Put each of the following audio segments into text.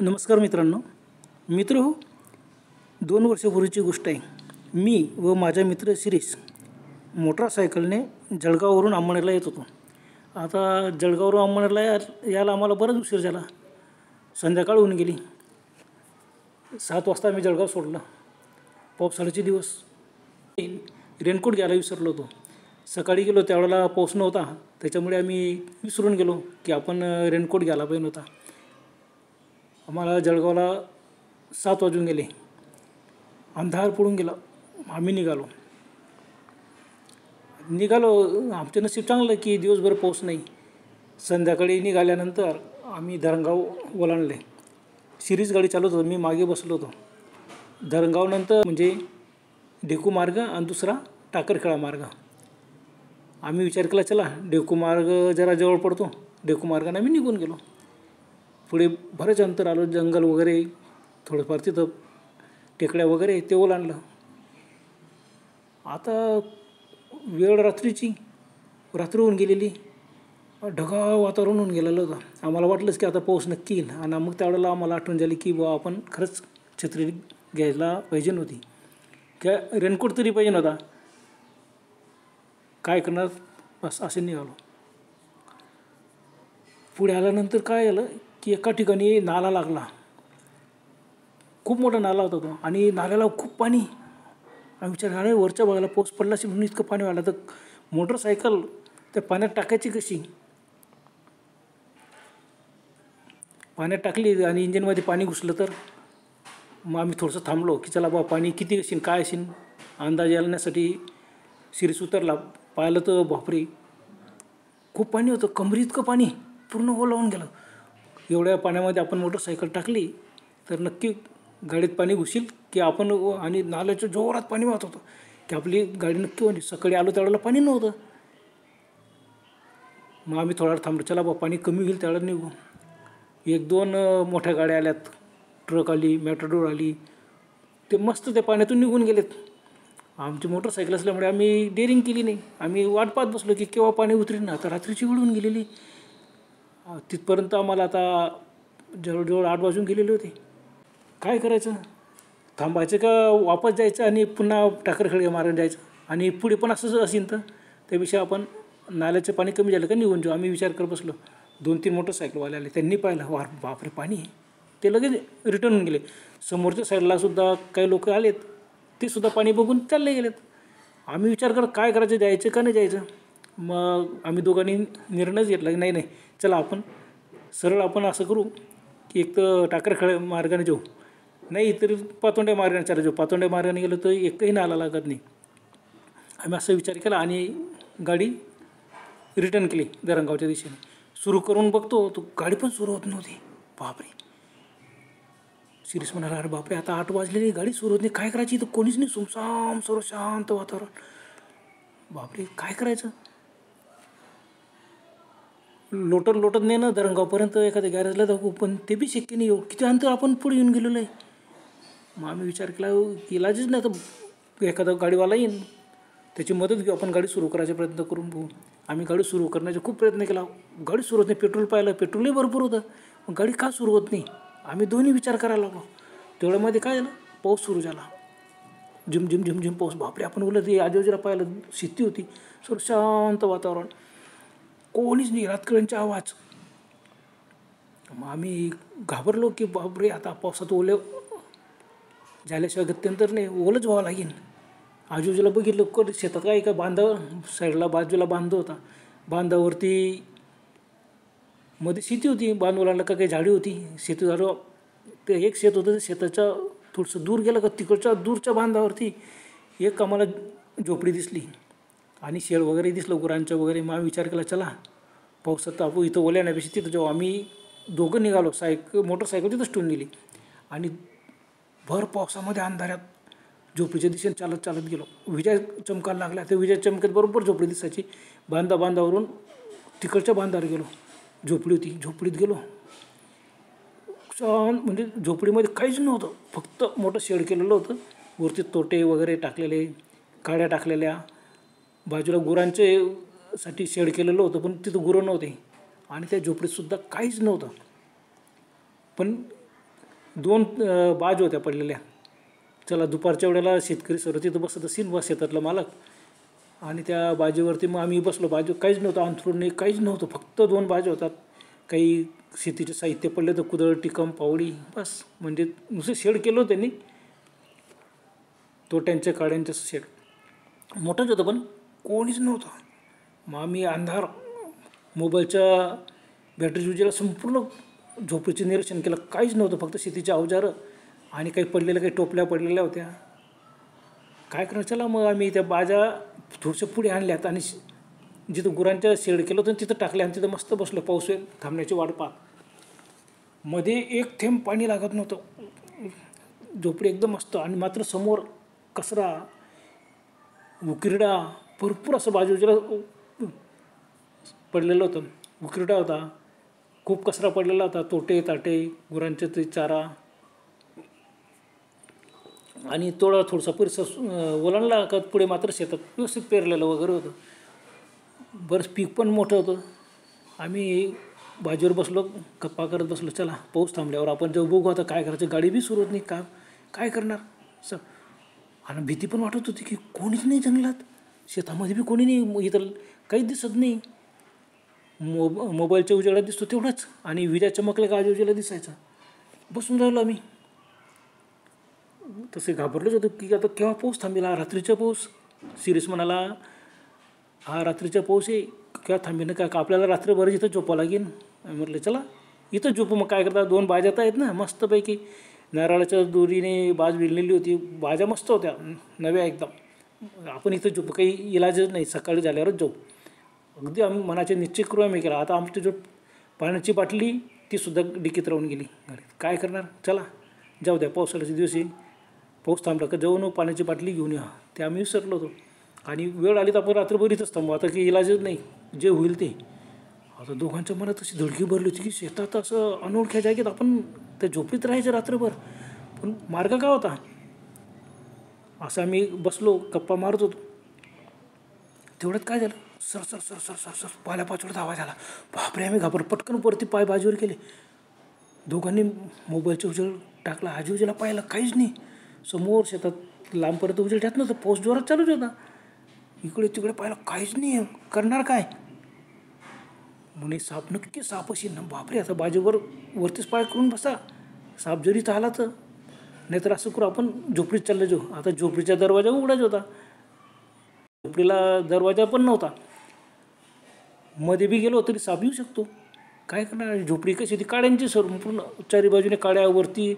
नमस्कार मित्रांनो. हो, 2 वर्षापूर्वीची गोष्ट आहे. मी व माझा मित्र शिरीष मोटरसायकलने जळगाववरून अंमळनेरला येत होतो. आता जळगाववरून अंमळनेरला यायला आम्हाला बराच उशीर झाला. संध्याकाळ होऊन गेली. 7 वाजता आम्ही जळगाव सोडलं. पावसाळ्याचे दिवस. रेनकोट घ्यायला विसरलो होतो. सकाळी गेलो त्यावेळेला पाऊस नव्हता, त्याच्यामुळे आम्ही विसरून गेलो की आपण रेनकोट घ्यायला पाहिजे होता. आम्हाला जळगावला 7 वाजून गेले. अंधार पडून गेला. आम्ही निघालो. आमचं नशीब चांगलं की दिवसभर पाऊस नाही. संध्याकाळी निघाल्यानंतर आम्ही धरणगाव ओलांडले. शिरीष गाडी चालवत होतो, मी मागे बसलो होतो. धरणगावनंतर म्हणजे ढेकू मार्ग आणि दुसरा टाकरखेडा मार्ग. आम्ही विचार केला चला ढेकू मार्ग जरा जवळ पडतो, ढेकू मार्गाने आम्ही निघून गेलो. पुढे बरेच अंतर आलो. जंगल वगैरे थोडंफार तिथं टेकड्या वगैरे ते ओलांडलं. आता वेळ रात्री होऊन गेलेली. ढगाळ वातावरण होऊन गेलेलं होतं. आम्हाला वाटलंच की आता पाऊस नक्की येईल. आणि मग त्यावेळेला आम्हाला आठवण झाली की बुवा आपण खरंच छत्री घ्यायला पाहिजे नव्हती, किंवा रेनकोट तरी पाहिजे नव्हता. काय करणार, बस असे निघालो. पुढे आल्यानंतर काय झालं की एका ठिकाणी नाला लागला. खूप मोठा नाला होता तो, आणि नाल्याला खूप पाणी. आम्ही विचार अरे वरच्या भागाला पाऊस पडला असेल म्हणून इतकं पाणी वाढलं, तर मोटरसायकल त्या पाण्यात टाकायची कशी. पाण्यात टाकली आणि इंजिनमध्ये पाणी घुसलं तर. मग आम्ही थोडंसं थांबलो की चला बाबा पाणी किती असेल काय असेल अंदाज येण्यासाठी. शिरीष उतरला. पाहिलं तर बापरे खूप पाणी होतं. कमरी इतकं पाणी पूर्ण ओलावून गेलं. एवढ्या पाण्यामध्ये आपण मोटरसायकल टाकली तर नक्की गाडीत पाणी घुसेल की आपण, आणि नाल्याच्या जोरात पाणी वाहत होतं की आपली गाडी नक्की होईल. सकाळी आलो त्यावेळेला पाणी नव्हतं. मग आम्ही थोडा थांबलो, चला बा पाणी कमी होईल त्यावेळेला निघू. 1-2 मोठ्या गाड्या आल्यात, ट्रक आली, मॅटाडोर आली, ते मस्त त्या पाण्यातून निघून गेलेत. आमची मोटरसायकल असल्यामुळे आम्ही डेअरिंग केली नाही. आम्ही वाट पाहत बसलो की केव्हा पाणी उतरेल ना. आता रात्रीची वेळ होऊन गेलेली. तिथपर्यंत आम्हाला आता जवळजवळ 8 वाजून गेलेले होते. काय करायचं, थांबायचं का वापस जायचं आणि पुन्हा टाकरखेडा मार्गाने जायचं. आणि पुढे पण असंच असेल तर त्यापेक्षा आपण नाल्याचं पाणी कमी झालं का निघून जाऊ. आम्ही विचार करत बसलो. 2-3 मोटरसायकलवाले आले. त्यांनी पाहिलं वार बापरे पाणी. ते लगेच रिटर्न होऊन गेले. समोरच्या साईडला सुद्धा काही लोक आलेत, ते सुद्धा पाणी बघून चालले गेलेत. आम्ही विचार करत काय करायचं, जायचं का नाही जायचं. मग आम्ही दोघांनी निर्णयच घेतला की नाही चला आपण सरळ आपण असं करू की एक तर टाकरखेडा मार्गाने जाऊ, नाही तर पातोंड्या मार्गाने चालू जाऊ. पातोंड्या मार्गाने गेलो तर एकही नाला लागत नाही. आम्ही असा विचार केला आणि गाडी रिटर्न केली धरणगावच्या दिशेने. सुरू करून बघतो तो गाडी पण सुरू होत नव्हती. बापरे. शिरीष म्हणाला अरे बापरे आता 8 वाजलेली, गाडी सुरू होत नाही, काय करायची. तर कोणीच नाही, सुमसाम सर्व शांत वातावरण. बापरे काय करायचं. लोटत नाही ना धरणगावपर्यंत, एखाद्या गॅरेजला दाखवू, पण ते बी शक्य नाही. किती अंतर आपण पुढे येऊन गेलेलो आहे. मग आम्ही विचार केला इलाजच नाही तर एखादा गाडीवाला येईन, त्याची मदत घेऊ, आपण गाडी सुरू करायचा प्रयत्न करून बघू. आम्ही गाडी सुरू करण्याचा खूप प्रयत्न केला. गाडी सुरू होत नाही. पेट्रोल पाहिलं, पेट्रोलही भरपूर होतं, मग गाडी का सुरू होत नाही. आम्ही दोन्ही विचार करायला लागलो. तेवढ्यामध्ये काय झालं, पाऊस सुरू झाला. झिम पाऊस. बापरे आपण बोलत आजूबाजूला पाहिलं, शेती होती, सर्व शांत वातावरण, कोणीच नाही, रातकऱ्यांचा आवाज. मग आम्ही घाबरलो की बापरे आता पावसात ओले झाल्याशिवाय गत्यंतर नाही, ओलंच व्हावं लागेल. आजूबाजूला बघितलं शेतात काय बांधा साईडला बाजूला बांधा होता. बांधावरती मध्ये शेती होती. बांध ओलांडला का काही झाडी होती. शेती झालं ते एक शेत होतं. शेताच्या थोडंसं दूर गेलं का तिकडच्या दूरच्या बांधावरती एक आम्हाला झोपडी दिसली आणि शेळ वगैरे दिसलं गुरांचं वगैरे. मग आम्ही विचार केला चला पावसात आपण इथं ओल्याण्यापेक्षा तिथं जेव्हा आम्ही दोघं निघालो. मोटरसायकल तिथंच ठेवून दिली आणि भर पावसामध्ये अंधारात झोपडीच्या दिशेने चालत गेलो. विजा चमकायला लागल्या. त्या विजा चमक्यात बरोबर झोपडी दिसायची. बांधावरून तिकडच्या बांधावर गेलो. झोपडी होती, झोपडीत गेलो. शांत, म्हणजे झोपडीमध्ये काहीच नव्हतं, फक्त मोठं शेड केलेलं होतं. वरती तोटे वगैरे टाकलेले, काड्या टाकलेल्या. बाजूला गुरांचे साठी शेड केलेलं होतं, पण तिथं गुरं नव्हते. आणि त्या झोपडीतसुद्धा काहीच नव्हतं. पण 2 बाज होत्या पडलेल्या. चला दुपारच्या वेळेला शेतकरी सर्व तिथं बसत असेल बस शेतातला मालक, आणि त्या बाजेवरती मग आम्ही बसलो. बाजू काहीच नव्हतं, अंथरूण नाही, काहीच नव्हतं, फक्त 2 बाजे होतात. काही शेतीचे साहित्य पडले तर कुदळ, टिकम, पावडी, बस. म्हणजे नुसतं शेड केलं होतं त्यांनी, तोट्यांच्या काड्यांचं शेड मोठंच होतं, पण कोणीच नव्हतं. मग आम्ही अंधार मोबाईलच्या बॅटरी उजेला संपूर्ण झोपेचं निरीक्षण केलं. काहीच नव्हतं, फक्त शेतीचे अवजारं आणि काही पडलेल्या, काही टोपल्या पडलेल्या होत्या. काय करायचं, चला मग आम्ही त्या बाजा थोडंसं पुढे आणल्यात आणि जिथं गुरांच्या शेड केलं होतं तिथं टाकल्या आणि तिथं मस्त बसलो पाऊस थांबण्याची वाट पाहत. मध्ये एक थेंब पाणी लागत नव्हतं, झोपडी एकदम मस्त. आणि मात्र समोर कचरा, उकिरडा, भरपूर असं बाजूला पडलेलं होतं. उकिरडा होता, खूप कचरा पडलेला होता, तोटे ताटे, गुरांचे ते चारा. आणि थोडासा परिसर ओलांडला का पुढे मात्र शेतात व्यवस्थित पेरलेलं वगैरे होतं. बरंच पीक पण मोठं होतं. आम्ही बाजीवर बसलो, गप्पा करत बसलो. चला पाऊस थांबल्यावर आपण जेव्हा बघू आता काय करायचं. गाडी बी सुरू होत नाही, काय करणार सर. आणि भीती पण वाटत होती की कोणीच नाही जंगलात, शेतामध्ये बी कोणी नाही, इथं काहीच दिसत नाही. मोबाईलच्या उजेडात दिसतो तेवढंच, आणि विजा चमकल्या का उजेला दिसायचा. बसून राहिलो आम्ही. तसे घाबरलोच होतो की आता केव्हा पाऊस थांबेल. हा रात्रीचा पाऊस. सिरीस म्हणाला, हा रात्रीचा पाऊस आहे, केव्हा थांबेल का आपल्याला रात्रभर इथं झोपावं लागेल. म्हटलं चला इथं झोपू. मग काय करता, 2 बाजात आहेत ना मस्तपैकी, नारळाच्या दोरीने बाज विणलेली होती. बाजा मस्त होत्या, नव्या एकदम. आपण इथं झोपू, काही इलाजच नाही, सकाळी झाल्यावरच जाऊ. अगदी आम्ही मनाचे निश्चय करू आम्ही केला. आता आमची जो पाण्याची बाटली तीसुद्धा डिकीत राहून गेली गाडीत. काय करणार, चला जाऊ द्या, पावसाळ्याचे दिवस येईल, पाऊस थांबला का जाऊन पाण्याची बाटली घेऊन या. ते आम्ही विसरलो होतो. आणि वेळ आली तर आपण रात्रभर इथंच थांबू, आता काही इलाजच नाही, जे होईल ते. आता दोघांच्या मनात अशी धडकी भरली होती की शेतात असं अनोळख्या जागेत आपण त्या झोपडीत राहायचं रात्रभर, पण मार्ग काय होता. असं आम्ही बसलो, गप्पा मारत होतो. तेवढ्यात काय झालं, सर सर सर सर सर सर पाल्यापाचोळ्यात आवाज आला. बापरे, आम्ही घाबरलो. पटकन वरती पाय बाजूवर केले. दोघांनी मोबाईलचा उजेड टाकला. आजी उजेला पाहिलं, काहीच नाही. समोर शेतात लांबपर्यंत उजेड येत नव्हतं, पाऊस जोरात चालूच होता. इकडे तिकडे पाहिलं, काहीच नाही. करणार काय. म्हणे साप, नक्की साप असेल ना. बापरे, आता बाजूवर वरतीच पाय करून बसा, साप जरी तर आला तर. नाहीतर असं करू, आपण झोपडीत चाललं जाऊ. आता झोपडीचा दरवाजा उघडाच होता, झोपडीला दरवाजा पण नव्हता. मध्ये बी गेलो तरी साप येऊ शकतो. काय करणार, झोपडी कशी होती, काड्यांची पूर्ण चारी बाजूने काड्यावरती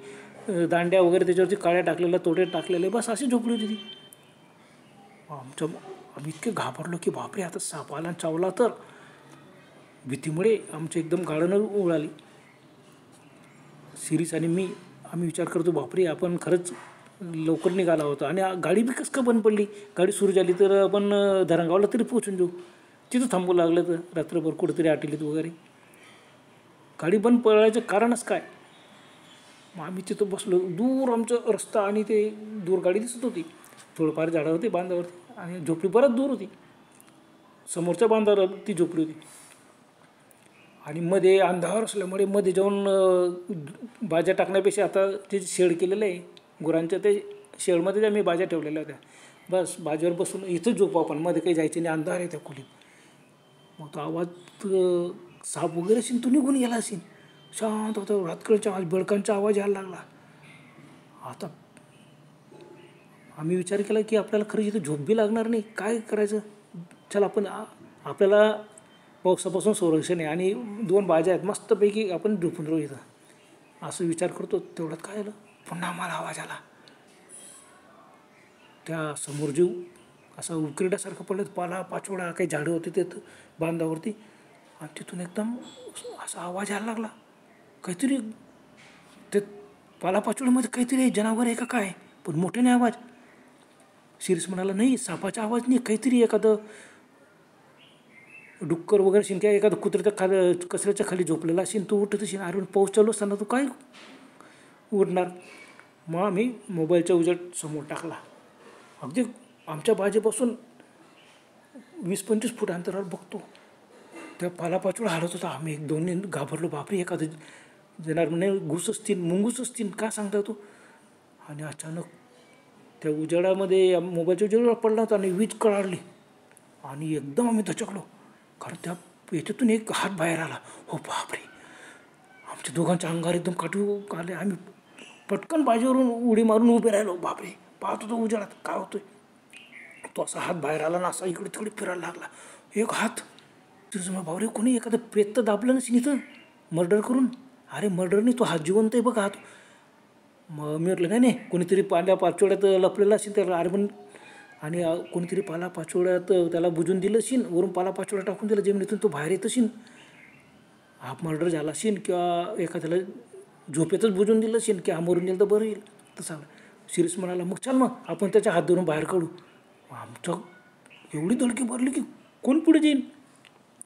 दांड्या वगैरे, त्याच्यावरती काड्या टाकलेल्या, तोटे टाकलेले, बस अशी झोपडी होती ती. आम्ही इतके घाबरलो की बापरे, आता साप आला चावला तर. भीतीमुळे आमचं एकदम गाडं उडाली. सिरीस आणि मी आम्ही विचार करतो, बापरे आपण खरंच लवकर निघाला होता. आणि गाडी बी कसं का बंद पडली. गाडी सुरू झाली तर आपण धरणगावला तरी पोचून जाऊ, तिथं थांबू लागलं तर रात्रभर कुठंतरी आटलीत वगैरे. गाडी बंद पडायचं कारणच काय. मग आम्ही तिथं बसलो. दूर आमचं रस्ता आणि ते दूर गाडी दिसत होती. थोडंफार झाडं होती बांधावरती, आणि झोपडी बरंच दूर होती. समोरच्या बांधावर ती झोपडी होती. आणि मध्ये अंधार असल्यामुळे मध्ये जाऊन बाजा टाकण्यापेक्षा आता ते शेड केलेलं आहे गुरांच्या, ते शेडमध्येच आम्ही बाजा ठेवलेल्या होत्या. बस बाजेवर बसून इथंच झोपू आपण, मध्ये काही जायचं नाही, अंधार आहे त्या खोलीत. मग तो आवाज साप वगैरे असेल तो निघून गेला असेल. शांत होतं. रातकडचा आवाज, बेडकांचा आवाज यायला लागला. आता आम्ही विचार केला की आपल्याला खरंच इथं झोप बी लागणार नाही, काय करायचं. चला आपण, आपल्याला पावसापासून संरक्षण आहे आणि 2 बाजा आहेत, मस्तपैकी आपण झोपून राहू इथं, असं विचार करतो. तेवढ्यात काय आलं, पुन्हा आम्हाला आवाज आला. त्या समोर जीव असं उकिरड्यासारखं पडलं, पाला पाचोळा, काही झाडं होती ते बांधावरती, आणि तिथून एकदम असा आवाज यायला लागला. काहीतरी ते पालापाचोळ्यामध्ये काहीतरी आहे, जनावर आहे का काय, पण मोठे नाही आवाज. शिरीष म्हणाला, नाही सापाचा आवाज नाही, काहीतरी एखादं डुक्कर वगैरे असेल, किंवा एखादं कुत्र्याच्या खाली, कचऱ्याच्या खाली झोपलेला असेल, तो उठत असेल. अरे पाऊस चालू असताना तो काय उडणार. मग आम्ही मोबाईलचा उजेड समोर टाकला. अगदी आमच्या बाजेपासून 20-25 फूट अंतरावर बघतो, त्या पालापाचोळा हालत होता. आम्ही 1-2 घाबरलो, बापरे एखादं देणार म्हणे, घुस असतील मुंगूस असतील का सांगता तो. आणि अचानक त्या उजेडामध्ये मोबाईलच्या उजेडावर पडला होता आणि वीज कळाली आणि एकदम आम्ही दचकलो. कारण त्या याच्यातून एक हात बाहेर आला. हो बापरे, आमच्या दोघांच्या अंगावर एकदम काठू आले. आम्ही पटकन बाजूवरून उडी मारून उभे राहिलो. बापरे, पाहत होतो उजेडात काय होतोय. तो असा हात बाहेर आला ना, असा इकडे तिकडे फिरायला लागला. एक हात तुझं बाबरे, कोणी एखादं प्रेत तर दाबलं नसेल इथं मर्डर करून. अरे मर्डरनी तो हात जिवंत आहे बघा हात. मग मी म्हटलं नाही नाही, कोणीतरी पाल्या पाचोळ्यात लपलेला असेल त्याला. अरे पण आणि कोणीतरी पाला पाचोळ्यात त्याला बुजून दिलं असेल, वरून पाला पाचोळ्या टाकून दिला जमिनीतून तो बाहेर येत असेल. हा मर्डर झाला असेल किंवा एखाद्याला झोपेतच बुजून दिलं असेल की हा मरून येईल तर बरं येईल. तसा शिरीष म्हणाला मग चल मग आपण त्याच्या हात धरून बाहेर काढू. आमचं एवढी धडकी भरली की कोण पुढे जाईल.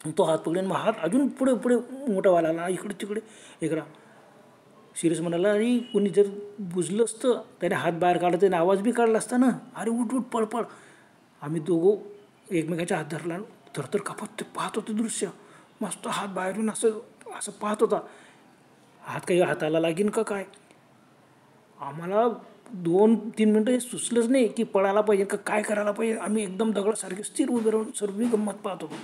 तो हात पकडून मग हात अजून पुढे पुढे मोठा व्हायला लागला, इकडे तिकडे इकडं. शिरीष म्हणाला अरे कोणी जर बुजलं असतं त्याने हात बाहेर काढला त्याने आवाज बी काढला असता ना. अरे उठ उठ पळपळ. आम्ही दोघं एकमेकाच्या हात धरला, थरथर कापत ते पाहत होते दृश्य. मस्त हात बाहेरून असं असं पाहत होता. हात काही हाताला लागीन का काय. आम्हाला 2-3 मिनटं हे सुचलंच नाही की पळायला पाहिजे का काय करायला पाहिजे. आम्ही एकदम दगडासारखे स्थिर उभे राहून सर्व गंमत पाहत होतो.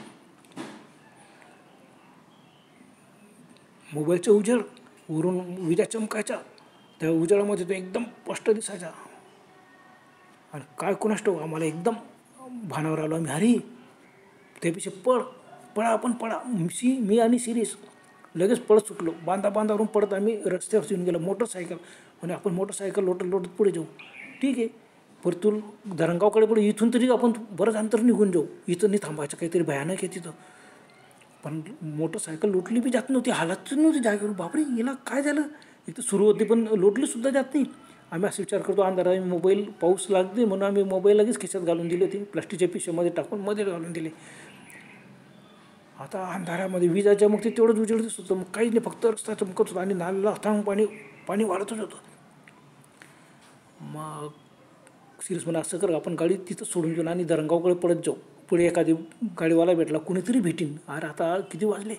मोबाईलचा उजेड वरून विजा चमकायच्या, त्या उजेडामध्ये तो एकदम स्पष्ट दिसायचा. आणि काय कोणास ठाऊक आम्हाला एकदम भानावर आलो आम्ही. अरे त्यापेक्षा पळा आपण पळा. मी आणि शिरीष लगेच पळत सुटलो. बांधावरून पडत आम्ही रस्त्यावर येऊन गेलो. मोटरसायकल म्हणजे आपण मोटरसायकल लोटत पुढे जाऊ. ठीक आहे, परतून धरणगावकडे पुढे इथून तरी आपण बरंच अंतर निघून जाऊ. इथं नाही थांबायचं, काहीतरी भयानक आहे तिथं. पण मोटरसायकल लोटली बी जात नव्हती, हालातच नव्हती जागेवर. बापरे हिला काय झालं. एक तर सुरू होती पण लोटलीसुद्धा जात नाही. आम्ही असं विचार करतो अंधारात मोबाईल पाऊस लागते म्हणून आम्ही मोबाईल लगेच खिशात घालून दिले होते. प्लास्टिकच्या पिशवीमध्ये टाकून मध्ये घालून दिले. आता अंधारामध्ये विजाच्या मग ते तेवढंच उजेड दिसत होतं. मग काहीच नाही, फक्त रस्ता चमकत होता आणि नाल्याला थांब पाणी वाढतच होतं. मग सिरियस म्हणा असं कर आपण गाडी तिथं सोडून घेऊन आणि धरणगावकडे पळत जाऊ. पुढे एखादी गाडीवाला भेटला कुणीतरी भेटीन. अरे आता किती वाजले,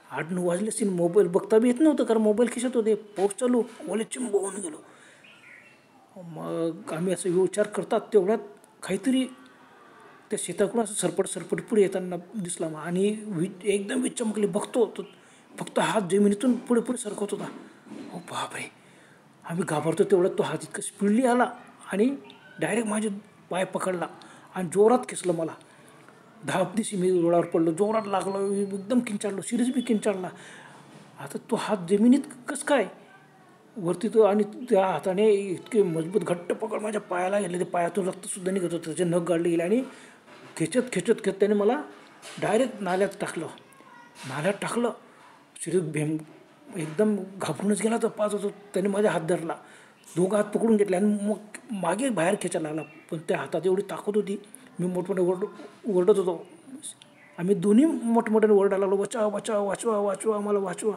8-9 वाजले असतील. मोबाईल बघता बी येत नव्हतं कारण मोबाईल खिशात होते. पाऊस चालू, ओले चिंब होऊन गेलो. मग आम्ही असं विचार करतात तेवढ्यात काहीतरी त्या शेताकडून असं सरपट पुढे येताना दिसला. आणि एकदम वीज चमकली. बघतो तो फक्त हात जमिनीतून पुढे सरकत होता. हो बापरे, आम्ही घाबरतो तेवढ्यात तो हात इतकं स्पीडली आला आणि डायरेक्ट माझे पाय पकडला आणि जोरात खेचलं मला. धापदिशी मी रोडावर पडलो, जोरात लागलं, एकदम किंचाळलो. शिरीष बी किंचाळला. आता तो हात जमिनीत कसं काय वरती तो, आणि त्या हाताने इतके मजबूत घट्ट पकड माझ्या पायाला गेले. ते पायातून रक्तसुद्धा निघत होतं, त्याचे नख गाडले गेले आणि खेचत त्याने मला डायरेक्ट नाल्यात टाकलं. शिरीष एकदम घाबरूनच गेला. तर पाच होतो त्याने माझा हात धरला, दोघं हात पकडून घेतले आणि मग मागे बाहेर खेचायला लागला. पण त्या हातात एवढी ताकद होती, मी मोठमोठे ओरडत होतो. आम्ही दोन्ही मोठमोठ्याने ओरडायला लागलो, वाचवा आम्हाला वाचवा.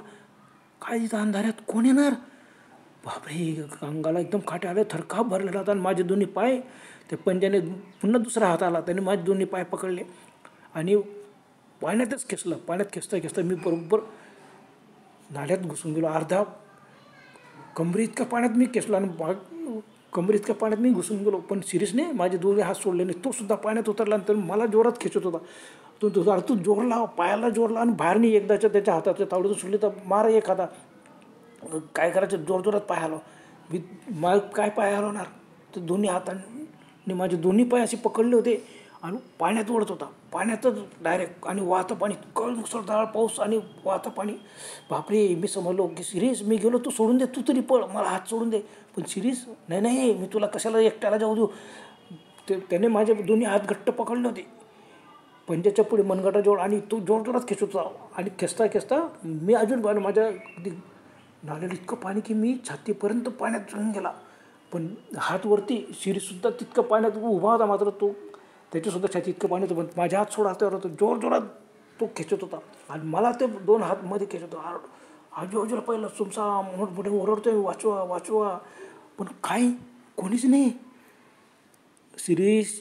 काय तिथं अंधाऱ्यात कोण येणार. बापरे, अंगाला एकदम काटे आले, थरकाप भरलेला होता. आणि माझे दोन्ही पाय त्या पंजाने पुन्हा दुसरा हात आला, त्याने माझे दोन्ही पाय पकडले आणि पाण्यातच खेचलं. पाण्यात खेचता मी बरोबर नाल्यात घुसून गेलो. अर्धा कमरी इतक्या पाण्यात मी खेचलो आणि कमरी इतक्या पाण्यात मी घुसून गेलो. पण शिरीषने माझे दोन्ही हात सोडले नाही. तो सुद्धा पाण्यात उतरला आणि मला जोरात खेचत होता. तू जोरला, पायाला जोरला आणि बाहेर नाही एकदाच्या त्याच्या हाताच्या तावडीतून सुटली तर मार एखादा. काय करायचं, जोरात पाय हलव. मी काय पाय हलवणार. तर दोन्ही हातांनी माझे दोन्ही पाय असे पकडले होते आणि पाण्यात ओढत होता, पाण्यातच डायरेक्ट. आणि वाहतं पाणी, मुसळधार पाऊस आणि वाहतं पाणी. बापरे, मी समजलो की शिरीष मी गेलो, तू सोडून दे, तू तरी पळ, मला हात सोडून दे. पण शिरीष नाही, मी तुला कशाला एकट्याला जाऊ देऊ. त्याने माझे दोन्ही हात घट्ट पकडले होते पंजाच्या पुढे मनगटाजवळ आणि तो जोरात खेचत होता. आणि खेचता मी अजून माझ्या नाल्याला इतकं पाणी की मी छातीपर्यंत पाण्यात जाऊन गेला. पण हात वरती, शिरीषसुद्धा तितकं पाण्यात उभा होता, मात्र तो त्याच्यासुद्धा छाती इतकं पाणी होतं. पण माझ्या हात सोडा हातावर होतं, जोरात तो खेचत होता आणि मला ते 2 हात मध्ये खेचत होता. आजूबाजूला पहिलं सुमसा मोठमोठे ओरडतोय, वाचवा. पण काय कोणीच नाही. शिरीष,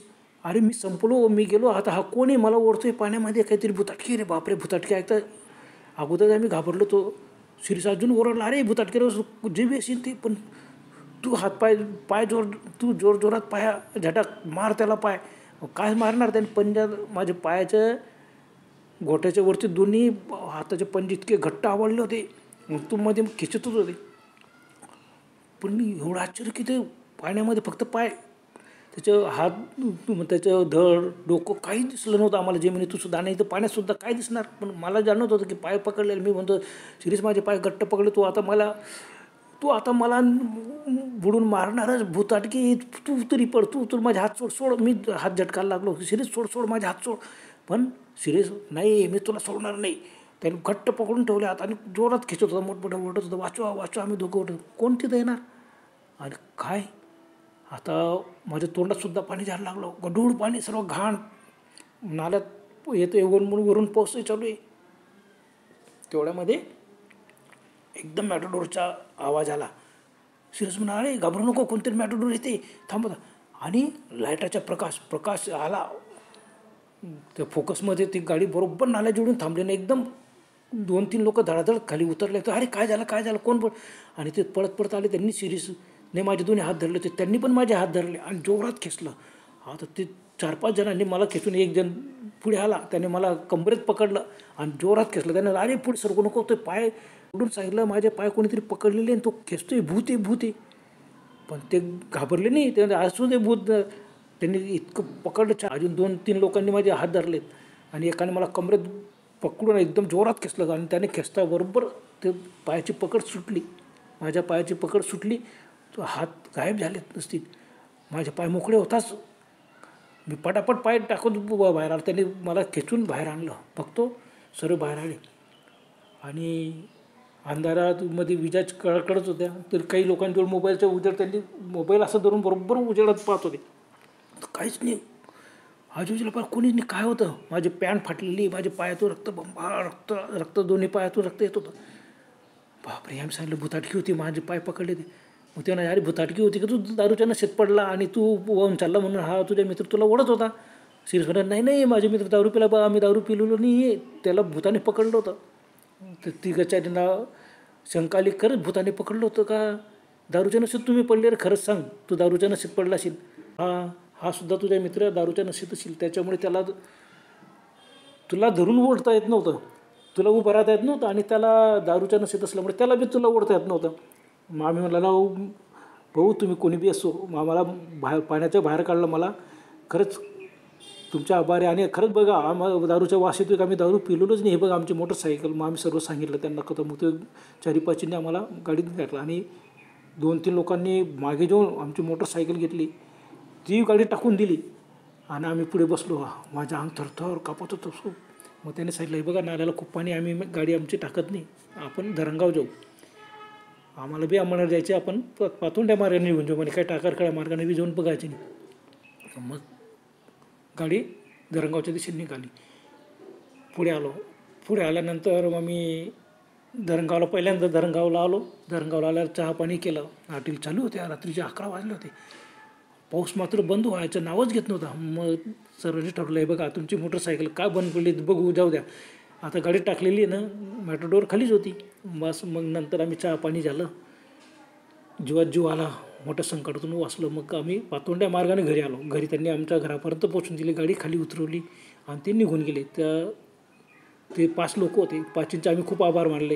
अरे मी संपलो, मी गेलो. आता हा कोण आहे, मला ओढतोय पाण्यामध्ये, काहीतरी भुताटकी रे. बापरे, भुताटकी ऐकता अगोदर आम्ही घाबरलो. तो शिरीष अजून ओरडला, अरे भुताटके जे बी असेल ते, पण तू हातपाय पाय तू जोरात पाया झटाक मार त्याला पाय. काय मारणार त्याने? पंजा माझ्या पायाच्या गोट्याच्या वरती दोन्ही हाताचे पंजे इतके घट्ट आवडले होते, तू मध्ये खिचतच होते. पण एवढं आश्चर्य की ते पाण्यामध्ये फक्त पाय, त्याचं हात, त्याचं धड डोकं काहीच दिसलं नव्हतं आम्हाला जमिनीत सुद्धा, नाही तर पाण्यातसुद्धा काय दिसणार. पण मला जाणवत होतं की पाय पकडलेले. मी म्हणतो, शिरीष माझे पाय घट्ट पकडले, तू आता मला बुडून मारणारच भूताटकी, तू तरी पड, तू माझे हात सोड. मी हात झटकायला लागलो, शिरीष सोड माझे हात सोड. पण शिरीष, नाही मी तुला सोडणार नाही. त्याने घट्ट पकडून ठेवले हात आणि जोरात खिचत होता, मोठमोठं ओरडत होतं, वाचवा. आम्ही दोघं ओरडत, कोण तिथं येणार? आणि काय आता माझ्या तोंडातसुद्धा पाणी जायला लागलं, गढूळ पाणी, सर्व घाण नाल्यात येतं, वरून पाऊसही चालू आहे. तेवढ्यामध्ये एकदम मॅटाडोरचा आवाज आला. शिरीष म्हणा, अरे घाबरू नको, कोणतरी मॅटाडोर येते, थांबत. आणि लाईटाचा प्रकाश आला त्या फोकसमध्ये. ती गाडी बरोबर नाल्या जोडून थांबली नाही. एकदम 2-3 लोक धडाधड खाली उतरले. तर अरे काय झालं कोण पण? आणि ते पळत आले. त्यांनी शिरीषने माझे दोन्ही हात धरले होते, त्यांनी पण माझे हात धरले आणि जोरात खेचलं. आता ते 4-5 जणांनी मला खेचून, एक जण पुढे आला, त्याने मला कंबरेत पकडलं आणि जोरात खेचलं. त्याने, अरे पुढे सरकू नको, तो पाय उडून सांगितलं, माझे पाय कोणीतरी पकडलेले आणि तो खेचतोय, भूत आहे. पण ते घाबरले नाही, ते असू दे भूत. त्यांनी इतकं पकडलं. अजून 2-3 लोकांनी माझे हात धरलेत आणि एकाने मला कमरेत पकडून एकदम जोरात खेचलं. आणि त्याने खेचता बरोबर ते पायाची पकड सुटली, माझ्या पायाची पकड सुटली. तो हात गायब झालेत नसतील, माझे पाय मोकळे होताच. मी पटापट पाय टाकून बाहेर आलो. त्यांनी मला खेचून बाहेर आणलं. बघतो सर्व बाहेर आले आणि अंधारामध्ये विजा कडकडत होत्या. तर काही लोकांजवळ मोबाईलच्या उजेड, त्यांनी मोबाईल असं धरून बरोबर उजेडात पाहत होते. काहीच नाही, आजूबाजूला पण कोणीच नाही. काय होतं? माझी पॅन्ट फाटलेली, माझ्या पायातून रक्त दोन्ही पायातून रक्त येत होतं. बापरे, आम्ही सांगितलं भुताटकी होती, माझे पाय पकडले ते. मग ते ना, अरे भुताटकी होती की तू दारूच्या नशेत पडला आणि तू वाहून चालला म्हणून हा तुझ्या मित्र तुला ओढत होता? शिरीष म्हणा, नाही माझे मित्र दारू पिला बा, आम्ही दारू पिलेलो नाही, त्याला भूताने पकडलं होतं. तर तिघांना शंका आली, खरंच भूताने पकडलं होतं का? दारूच्या नशेत तुम्ही पडले? रे खरंच सांग, तू दारूच्या नशेत पडला असेल. हा सुद्धा तुझ्या मित्र दारूच्या नशेत असेल, त्याच्यामुळे त्याला तुला धरून ओढता येत नव्हतं, तुला उभं राहता येत नव्हतं, आणि त्याला दारूच्या नशेत असल्यामुळे त्याला बी तुला ओढता येत नव्हतं. मग आम्ही म्हणला, भाऊ तुम्ही कोणी बी असो, आम्हाला पाण्याच्या बाहेर काढलं. मला खरंच तुमच्या आभारी. आणि खरंच बघा, आम्हाला दारूच्या वास येतो का? आम्ही दारू पिलेलोच नाही, हे बघा आमची मोटरसायकल. मग आम्ही सर्व सांगितलं त्यांना. कथा मग ते 4-5 आम्हाला गाडीत घातलं आणि 2-3 लोकांनी मागे जाऊन आमची मोटरसायकल घेतली, ती गाडी टाकून दिली आणि आम्ही पुढे बसलो. माझा अंग थरथर कापत होतं. मग त्याने सांगितलं, हे बघा नाल्याला खूप पाणी, आम्ही गाडी आमची टाकत नाही, आपण धरणगाव जाऊ. आम्हाला बी आम्हाला जायचे, आपण पातोंड्या मार्गाने निघून जाऊ, म्हणजे काही टाकारखळ्या मार्गाने बी जाऊन बघायचे नाही. मग गाडी धरणगावच्या दिशेने निघाली. पुढे आल्यानंतर मग मी पहिल्यांदा धरणगावला आलो. धरणगावला आल्यावर चहा पाणी केलं. हॉटेल चालू होत्या, रात्रीचे 11 वाजले होते. पाऊस मात्र बंद व्हायचं नावच घेत नव्हता. मग सर्वांनी ठरवलं, आहे बघा तुमची मोटरसायकल काय बंद पडली बघू, जाऊ द्या. आता गाडी टाकलेली ना, मॅटाडोर खालीच होती. बस मग नंतर आम्ही चहा पाणी झालं, जीवात जीव आला, मोठ्या संकटातून वाचलं. मग आम्ही पातोंड्या मार्गाने घरी आलो. घरी त्यांनी आमच्या घरापर्यंत पोचून दिली, गाडी खाली उतरवली आणि ते निघून गेले. ते 5 लोक होते. 5चे आम्ही खूप आभार मानले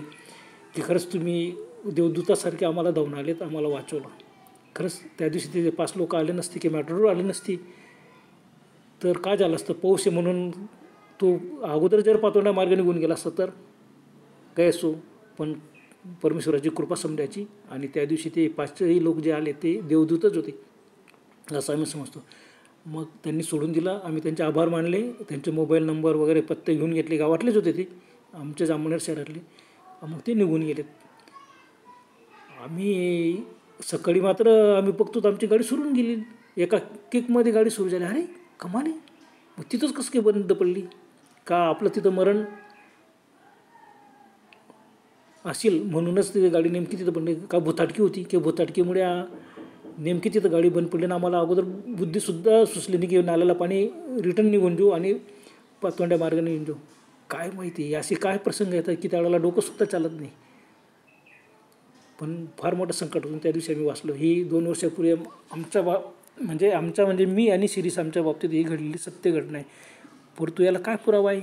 की खरंच तुम्ही देवदूतासारखे आम्हाला धावून आलेत, आम्हाला वाचवलं. खरंच त्या दिवशी ते 5 लोक आले नसते की मॅटाडोर आले नसती तर काय झालं असतं? पाऊस आहे म्हणून तो अगोदर जर पातोंड्या मार्गाने निघून गेला असता तर काय असो, पण परमेश्वराची कृपा समजायची. आणि त्या दिवशी ते 5ही लोक जे आले ते देवदूतच होते असं आम्ही समजतो. मग त्यांनी सोडून दिला, आम्ही त्यांचे आभार मानले. त्यांचे मोबाईल नंबर वगैरे पत्ते घेऊन घेतले, गावातलेच होते ते, आमच्या जामनेर शहरातले. मग ते निघून गेलेत. आम्ही सकाळी मात्र आम्ही बघतो तर आमची गाडी सुरून गेली. एका किकमध्ये गाडी सुरू झाली. अरे कमाल आहे, मग तिथंच कसं काय बंद पडली? का आपलं तिथं मरण असेल म्हणूनच ती गाडी नेमकी तिथं बंद? का भुताटकी होती की भुताटकीमुळे नेमकी तिथं गाडी बंद पडली? ना आम्हाला अगोदर बुद्धीसुद्धा सुचली नाही की नाल्याला पाणी रिटर्न निघून जाऊ आणि पातोंड्या मार्गाने निघून जाऊ. काय माहिती असे काय प्रसंग येतात की त्यावेळेला डोकंसुद्धा चालत नाही. पण फार मोठं संकट होतं त्या दिवशी आम्ही वाचलो. ही 2 वर्षापूर्वी म्हणजे मी आणि शिरीष आमच्या बाबतीत ही घडलेली सत्य घटना आहे. परंतु याला काय पुरावा आहे?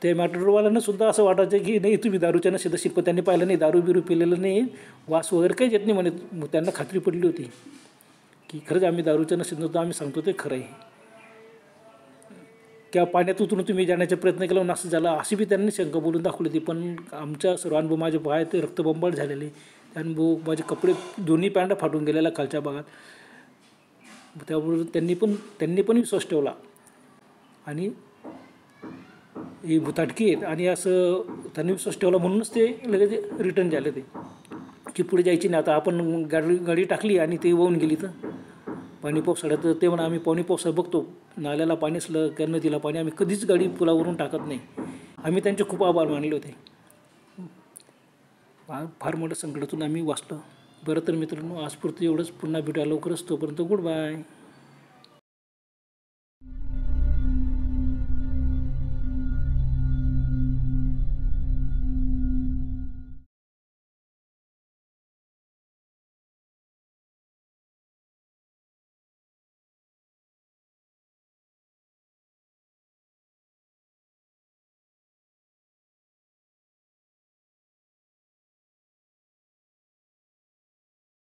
त्या मॅटरवाल्यांना सुद्धा असं वाटायचं की नाही तुम्ही दारूच्या नशेत अशी, पण त्यांनी पाहिलं नाही, दारू बिरू पिलेलं नाही, वास वगैरे काहीच येत नाही म्हणे. मग त्यांना खात्री पडली होती की खरंच आम्ही दारूच्या नशेत नव्हतो, आम्ही सांगतो ते खरं आहे. किंवा पाण्यात उतरून तुम्ही जाण्याचा प्रयत्न केला असं झालं, अशी बी त्यांनी शंका बोलून दाखवली होती. पण आमच्या सर्व अनुभव, माझे पाय ते रक्तबंबाळ झालेले, त्या अनुभव, माझे कपडे दोन्ही पॅन्ट फाटून गेलेल्या खालच्या भागात. त्यामुळे त्यांनी पण विश्वास ठेवला आणि ही भुताटकी आहेत आणि असं त्यांनी विश्वास ठेवला म्हणूनच ते लगेच रिटर्न झाले ते, की पुढे जायची नाही. आता आपण गाडी टाकली आणि ते वाहून गेली तर पाणी पावसाळ्यात, ते म्हणा आम्ही पाणी पावसाळ्यात बघतो नाल्याला पाणी असलं किंवा नदीला पाणी, आम्ही कधीच गाडी पुलावरून टाकत नाही. आम्ही त्यांचे खूप आभार मानले होते. फार मोठ्या संकटातून आम्ही वाचलो. बरं तर मित्रांनो, आजपुरतं एवढंच. पुन्हा भेटूया लवकरच. तोपर्यंत गुड बाय.